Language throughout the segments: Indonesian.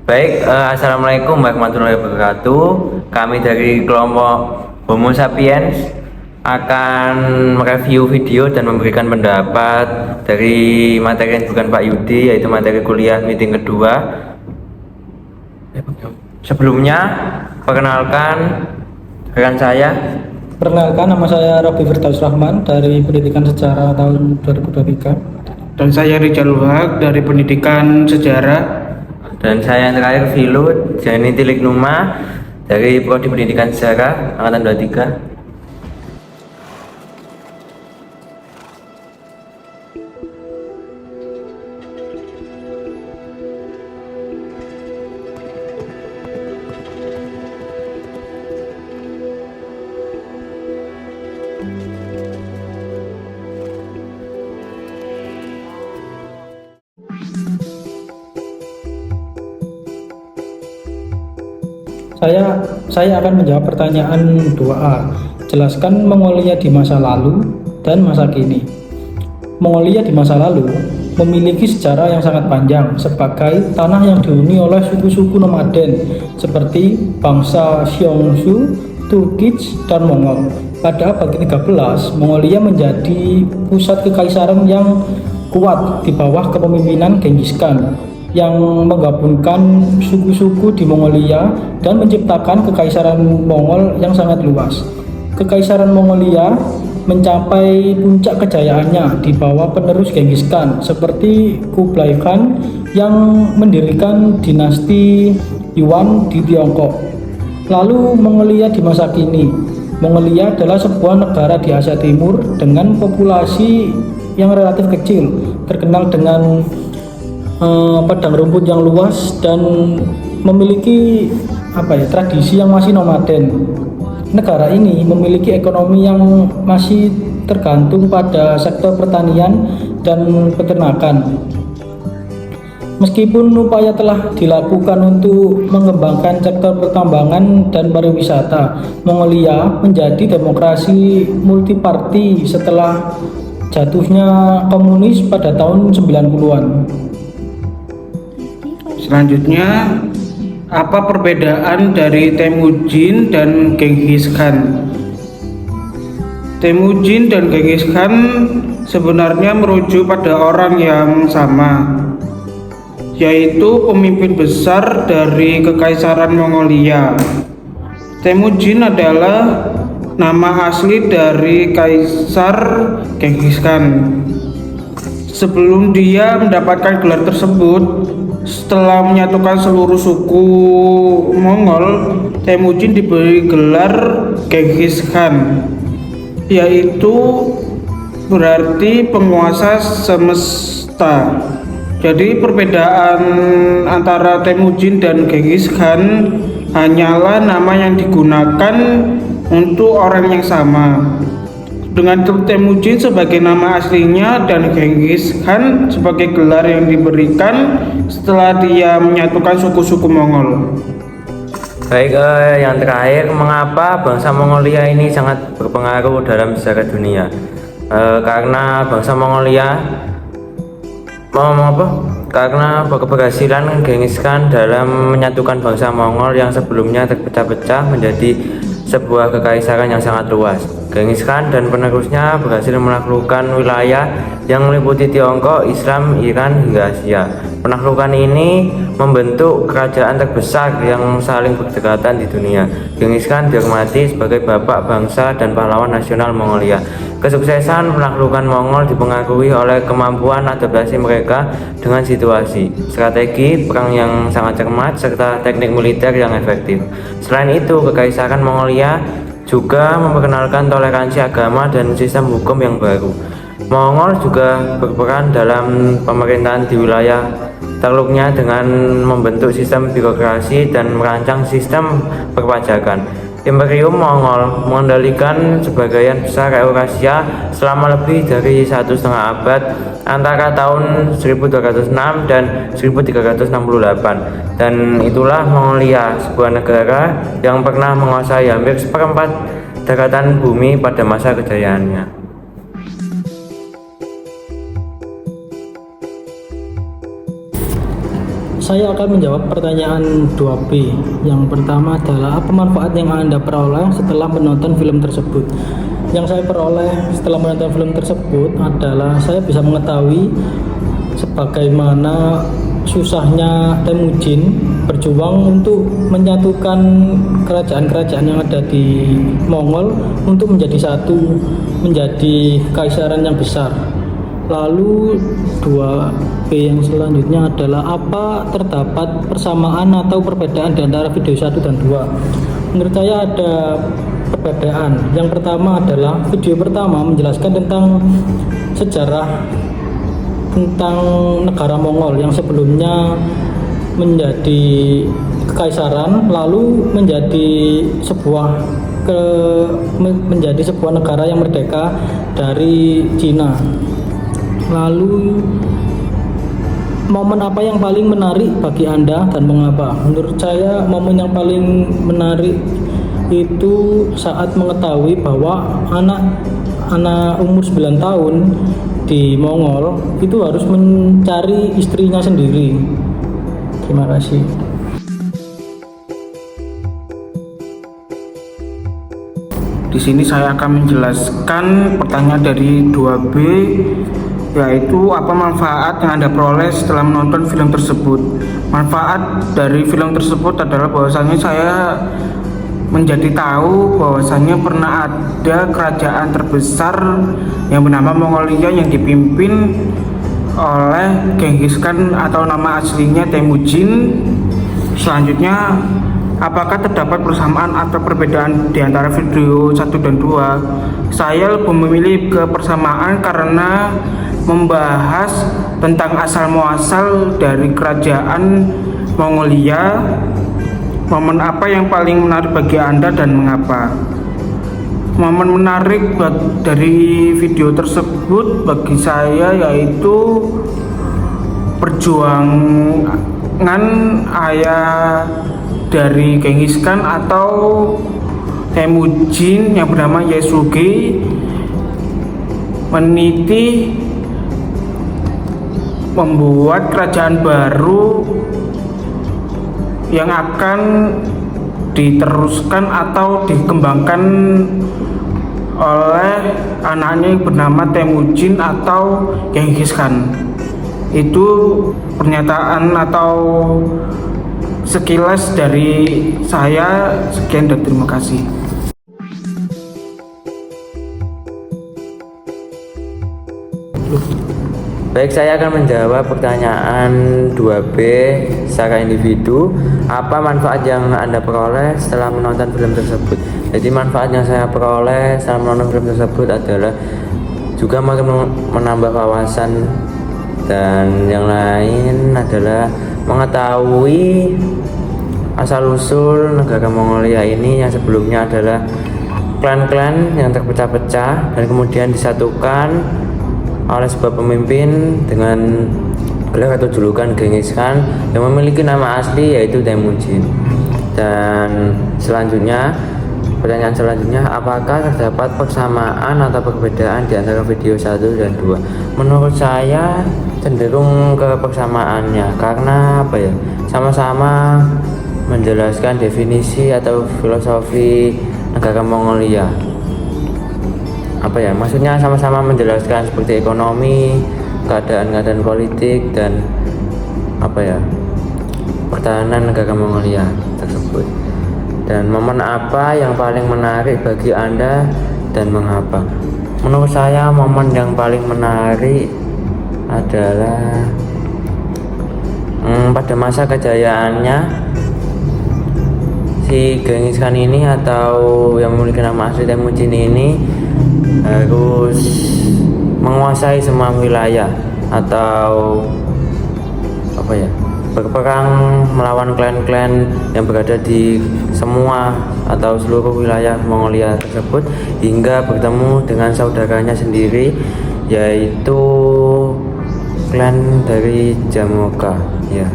Assalamualaikum warahmatullahi wabarakatuh. Kami dari kelompok Homo sapiens akan mereview video dan memberikan pendapat dari materi yang bukan Pak Yudi, yaitu materi kuliah meeting kedua. Sebelumnya, perkenalkan rekan saya. Perkenalkan, nama saya Robi Firdaus Rahman dari Pendidikan Sejarah tahun 2023. Dan saya Rizal Wahab dari Pendidikan Sejarah. Dan saya yang terakhir Filut Jani Tilik Numa dari Prodi Pendidikan Sejarah Angkatan 23. Saya akan menjawab pertanyaan 2A. Jelaskan Mongolia di masa lalu dan masa kini. Mongolia di masa lalu memiliki sejarah yang sangat panjang sebagai tanah yang dihuni oleh suku-suku nomaden seperti bangsa Xiongnu, Turkic, dan Mongol. Pada abad ke-13, Mongolia menjadi pusat kekaisaran yang kuat di bawah kepemimpinan Genghis Khan yang menggabungkan suku-suku di Mongolia dan menciptakan kekaisaran Mongol yang sangat luas. Kekaisaran Mongolia mencapai puncak kejayaannya di bawah penerus Genghis Khan seperti Kublai Khan yang mendirikan dinasti Yuan di Tiongkok. Lalu Mongolia di masa kini. Mongolia adalah sebuah negara di Asia Timur dengan populasi yang relatif kecil, terkenal dengan padang rumput yang luas dan memiliki tradisi yang masih nomaden. Negara ini memiliki ekonomi yang masih tergantung pada sektor pertanian dan peternakan. Meskipun upaya telah dilakukan untuk mengembangkan sektor pertambangan dan pariwisata, Mongolia menjadi demokrasi multiparti setelah jatuhnya komunis pada tahun 90-an. Selanjutnya, apa perbedaan dari Temujin dan Genghis Khan? Temujin dan Genghis Khan sebenarnya merujuk pada orang yang sama, yaitu pemimpin besar dari Kekaisaran Mongolia. Temujin adalah nama asli dari Kaisar Genghis Khan. Sebelum dia mendapatkan gelar tersebut, setelah menyatukan seluruh suku Mongol, Temujin diberi gelar Genghis Khan, yaitu berarti penguasa semesta. Jadi perbedaan antara Temujin dan Genghis Khan hanyalah nama yang digunakan untuk orang yang sama, dengan Temujin sebagai nama aslinya dan Genghis Khan sebagai gelar yang diberikan setelah dia menyatukan suku-suku Mongol. Yang terakhir, mengapa bangsa Mongolia ini sangat berpengaruh dalam sejarah dunia? Karena bangsa Mongolia karena keberhasilan Genghis Khan dalam menyatukan bangsa Mongol yang sebelumnya terpecah-pecah menjadi sebuah kekaisaran yang sangat luas. Genghis Khan dan penerusnya berhasil menaklukkan wilayah yang meliputi Tiongkok, Islam, Iran, hingga Asia. Penaklukan ini membentuk kerajaan terbesar yang saling berdekatan di dunia. Genghis Khan dihormati sebagai bapak bangsa dan pahlawan nasional Mongolia. Kesuksesan penaklukan Mongol dipengaruhi oleh kemampuan adaptasi mereka dengan situasi, strategi perang yang sangat cermat, serta teknik militer yang efektif. Selain itu, Kekaisaran Mongolia juga memperkenalkan toleransi agama dan sistem hukum yang baru. Mongol juga berperan dalam pemerintahan di wilayah takluknya dengan membentuk sistem birokrasi dan merancang sistem perpajakan. Imperium Mongol mengendalikan sebagian besar Eurasia selama lebih dari 1,5 abad antara tahun 1206 dan 1368, dan itulah Mongolia, sebuah negara yang pernah menguasai hampir seperempat daratan bumi pada masa kejayaannya. saya akan menjawab pertanyaan 2B. Yang pertama adalah apa manfaat yang Anda peroleh setelah menonton film tersebut? Yang saya peroleh setelah menonton film tersebut adalah saya bisa mengetahui sebagaimana susahnya Temujin berjuang untuk menyatukan kerajaan-kerajaan yang ada di Mongol untuk menjadi satu, menjadi kekaisaran yang besar. Lalu 2B yang selanjutnya adalah apa terdapat persamaan atau perbedaan di antara video 1 dan 2? Menurut saya ada perbedaan. Yang pertama adalah video pertama menjelaskan tentang sejarah tentang negara Mongol yang sebelumnya menjadi kekaisaran lalu menjadi sebuah negara yang merdeka dari Cina. Lalu momen apa yang paling menarik bagi Anda dan mengapa? Menurut saya momen yang paling menarik itu saat mengetahui bahwa anak umur 9 tahun di Mongol itu harus mencari istrinya sendiri. Terima kasih. Di sini saya akan menjelaskan pertanyaan dari 2B, yaitu apa manfaat yang Anda peroleh setelah menonton film tersebut. Manfaat dari film tersebut adalah bahwasanya saya menjadi tahu bahwasanya pernah ada kerajaan terbesar yang bernama Mongolia yang dipimpin oleh Genghis Khan atau nama aslinya Temujin. Selanjutnya, apakah terdapat persamaan atau perbedaan di antara video 1 dan 2? Saya lebih memilih ke persamaan karena membahas tentang asal muasal dari kerajaan Mongolia. Momen apa yang paling menarik bagi Anda dan mengapa? Momen menarik dari video tersebut bagi saya yaitu perjuangan ayah dari Genghis Khan atau Temujin yang bernama Yasuge meniti membuat kerajaan baru yang akan diteruskan atau dikembangkan oleh anaknya yang bernama Temujin atau Genghis Khan. Itu pernyataan atau sekilas dari saya. Sekian dan terima kasih. Baik, saya akan menjawab pertanyaan 2B secara individu. Apa manfaat yang Anda peroleh setelah menonton film tersebut? Jadi manfaat yang saya peroleh setelah menonton film tersebut adalah juga menambah wawasan, dan yang lain adalah mengetahui asal-usul negara Mongolia ini yang sebelumnya adalah klan-klan yang terpecah-pecah dan kemudian disatukan oleh sebuah pemimpin dengan gelar atau julukan Genghis Khan yang memiliki nama asli yaitu Temujin. Dan selanjutnya, pertanyaan selanjutnya, apakah terdapat persamaan atau perbedaan di antara video 1 dan 2? Menurut saya cenderung ke persamaannya, karena apa ya, sama-sama menjelaskan definisi atau filosofi negara Mongolia. Apa ya, maksudnya sama-sama menjelaskan seperti ekonomi, keadaan politik, dan apa ya, pertahanan negara Mongolia tersebut. Dan momen apa yang paling menarik bagi Anda dan mengapa? Menurut saya momen yang paling menarik adalah pada masa kejayaannya si Genghis Khan ini atau yang memiliki nama asli Temujin ini harus menguasai semua wilayah atau apa ya, berperang melawan klan-klan yang berada di semua atau seluruh wilayah Mongolia tersebut hingga bertemu dengan saudaranya sendiri yaitu klan dari Jamoka. Ya,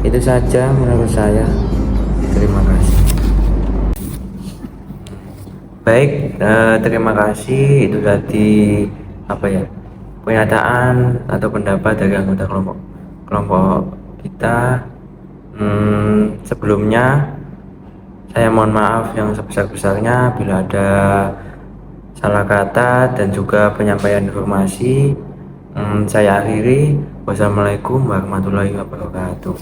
itu saja menurut saya. Terima kasih. Baik, terima kasih. Itu tadi apa ya, pernyataan atau pendapat dari anggota kelompok kelompok kita. Sebelumnya saya mohon maaf yang sebesar-besarnya bila ada salah kata dan juga penyampaian informasi. Saya akhiri. Wassalamualaikum warahmatullahi wabarakatuh.